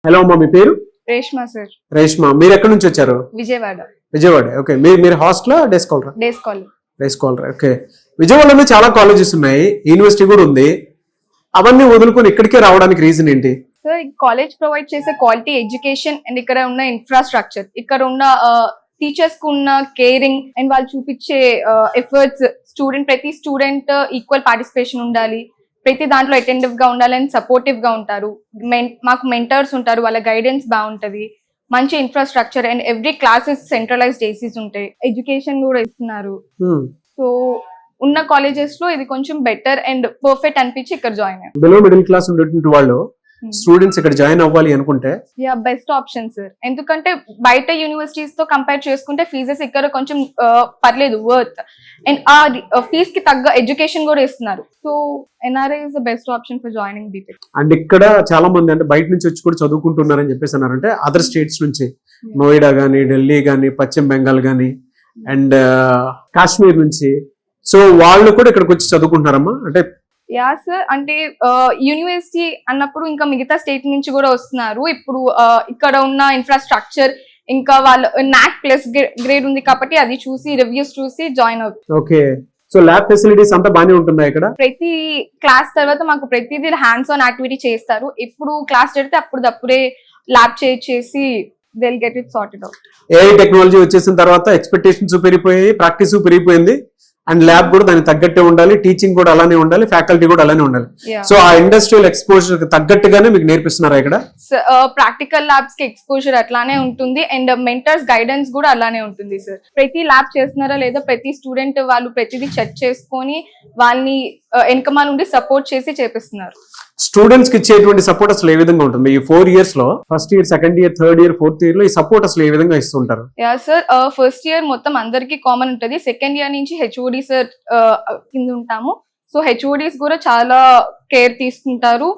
Hello అమ్మా, మీ పేరు? Reshma sir. Reshma, మీరు ఎక్కడి నుంచి వచ్చారు? విజయవాడ. విజయవాడ. ఓకే, మీరు హాస్టల్ డే స్కాలరా? Day scholar. Day scholar. Okay, విజయవాడలో చాలా కాలేజెస్ ఉన్నాయి, యూనివర్సిటీ కూడా ఉంది. అవన్నీ వదులుకొని ఇక్కడికే రావడానికి రీజన్ ఏంటి? సార్ కాలేజ్ ప్రొవైడ్ చేసే క్వాలిటీ ఎడ్యుకేషన్ అండ్ ఇక్కడ ఉన్న ఇన్ఫ్రాస్ట్రక్చర్, ఇక్కడ ఉన్న టీచర్స్ కు ఉన్న కేరింగ్ అండ్ వాళ్ళు చూపించే ఎఫర్ట్స్, ప్రతి స్టూడెంట్ ఈక్వల్ పార్టిసిపేషన్ ఉండాలి, ప్రతి దాంట్లో అటెంటివ్ గా ఉండాలి అండ్ సపోర్టివ్ గా ఉంటారు. మాకు మెంటర్స్ ఉంటారు, వాళ్ళ గైడెన్స్ బాగుంటది, మంచి infrastructure and every classes centralised ACs ఉంటాయి, ఎడ్యుకేషన్ కూడా ఇస్తున్నారు. సో ఉన్న కాలేజెస్ లో ఇది కొంచెం బెటర్ అండ్ పర్ఫెక్ట్ అనిపించి ఇక్కడ జాయిన్ అయ్యాను. బిలో మిడిల్ క్లాస్ ఉండేటువంటి వాళ్ళు స్టూడెంట్స్ ఇక్కడ జాయిన్ అవ్వాలి అనుకుంటే బెస్ట్ ఆప్షన్ సార్. ఎందుకంటే బయట యూనివర్సిటీస్ తో కంపేర్ చేసుకుంటే ఫీజెస్ ఇక్కడ కొంచెం పర్లేదు, వర్త్, అండ్ ఆ ఫీజ్ కి తగ్గ ఎడ్యుకేషన్ కూడా ఇస్తున్నారు. So NRI is the best option for joining BTech. And ఇక్కడ చాలా మంది అంటే బయట నుంచి వచ్చి కూడా చదువుకుంటున్నారని చెప్పేసి అన్నారంటే అదర్ స్టేట్స్ నుంచి, నోయిడా గానీ, ఢిల్లీ గానీ, పశ్చిమ బెంగాల్ గానీ, అండ్ కాశ్మీర్ నుంచి. సో వాళ్ళు కూడా ఇక్కడికి వచ్చి చదువుకుంటున్నారమ్మా? అంటే యా సార్, అంటే యూనివర్సిటీ అన్నప్పుడు ఇంకా మిగతా స్టేట్ నుంచి కూడా వస్తున్నారు. ఇప్పుడు ఇక్కడ ఉన్న ఇన్ఫ్రాస్ట్రక్చర్ ఇంకా వాళ్ళు నాక్ ప్లస్ గ్రేడ్ ఉంది కాబట్టి అది చూసి రివ్యూస్ చూసి జాయిన్ అవుతుంది. ఓకే, సో ల్యాబ్ ఫెసిలిటీస్ అంతా బాగానే ఉంటుందా ఇక్కడ? ప్రతి క్లాస్ తర్వాత మాకు ప్రతిదీ హ్యాండ్స్ ఆన్ యాక్టివిటీ చేస్తారు. ఎప్పుడు క్లాస్ జరిగితే అప్పుడే ల్యాబ్ చేసి they'll get it sorted out. AI technology వచ్చేసిన తర్వాత ఎక్స్పెక్టేషన్స్ పెరిగిపోయాయి, ప్రాక్టీస్ పెరిగిపోయింది, అండ్ ల్యాబ్ కూడా దానికి తగ్గట్టే ఉండాలి, టీచింగ్ కూడా అలానే ఉండాలి, ఫ్యాకల్టీ కూడా అలానే ఉండాలి. సో ఆ ఇండస్ట్రియల్ ఎక్స్పోజర్ తగ్గట్టుగానే మీకు నేర్పిస్తున్నారా ఇక్కడ? ప్రాక్టికల్ ల్యాబ్స్ కి ఎక్స్పోజర్ అట్లానే ఉంటుంది అండ్ మెంటర్స్ గైడెన్స్ కూడా అలానే ఉంటుంది సార్. ప్రతి ల్యాబ్ చేస్తున్నారా లేదా ప్రతి స్టూడెంట్ వాళ్ళు ప్రతిదీ చెక్ చేసుకొని వాళ్ళని వెనకమాల నుండి సపోర్ట్ చేసి చేపిస్తున్నారు. స్టూడెంట్స్ కి ఇచ్చేటువంటి సపోర్ట్ అసలు ఏ విధంగా ఉంటుంది? ఈ 4 years లో first year, second year, third year, fourth year లో ఈ సపోర్ట్ అసలు ఏ విధంగా ఇస్తుంటారు? యా సార్, ఫస్ట్ ఇయర్ మొత్తం అందరికి కామన్ ఉంటుంది. సెకండ్ ఇయర్ నుంచి హెచ్ఓడి సార్ కింద ఉంటాము. సో హెచ్ఓడిస్ కూడా చాలా కేర్ తీసుకుంటారు.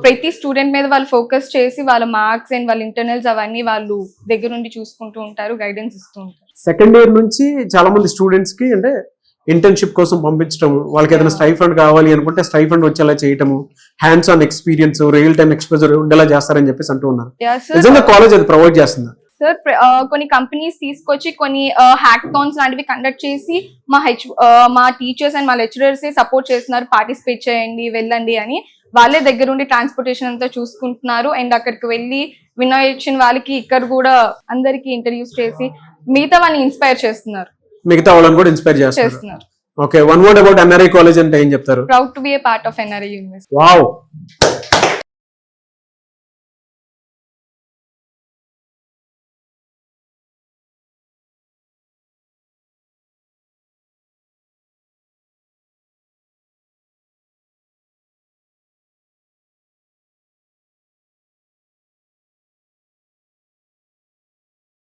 ప్రతి స్టూడెంట్ మీద వాళ్ళు ఫోకస్ చేసి వాళ్ళ మార్క్స్ అండ్ వాళ్ళ ఇంటర్నల్స్ అవన్నీ వాళ్ళు దగ్గర నుండి చూసుకుంటూ ఉంటారు, గైడెన్స్ ఇస్తూ ఉంటారు. సెకండ్ ఇయర్ నుంచి చాలా మంది స్టూడెంట్స్ కి అంటే ఇంటర్న్షిప్ కోసం పంపించడం, వాళ్ళకి ఏదైనా స్టైఫండ్ కావాలి అనుకుంటే స్టైఫండ్ వచ్చేలా చేయటము, hands on experience, real time exposure ఉండేలా చేస్తారని చెప్పేసి అంటూ ఉన్నారు. నిజంగా కాలేజ్ అది ప్రొవైడ్ చేస్తుందా? సార్ కొన్ని కంపెనీస్ తీసుకొచ్చి కొన్ని హ్యాకథాన్స్ లాంటివి కండక్ట్ చేసి మా టీచర్స్ అండ్ మా లెక్చరర్స్ సపోర్ట్ చేస్తున్నారు, పార్టిసిపేట్ చేయండి, వెళ్ళండి అని. వాళ్ళే దగ్గర ఉండి ట్రాన్స్పోర్టేషన్ అంతా చూసుకుంటున్నారు అండ్ అక్కడికి వెళ్ళి విన్నర్ వచ్చిన వాళ్ళకి ఇక్కడ కూడా అందరికి ఇంటర్వ్యూస్ చేసి మిగతా వాళ్ళని ఇన్స్పైర్ చేస్తున్నారు, మిగతా వాళ్ళని కూడా ఇన్స్పైర్ చేస్తున్నారు. Okay, one word about NRI college అంటే ఏం చెప్తారు? Proud to be A part of NRI university. Wow.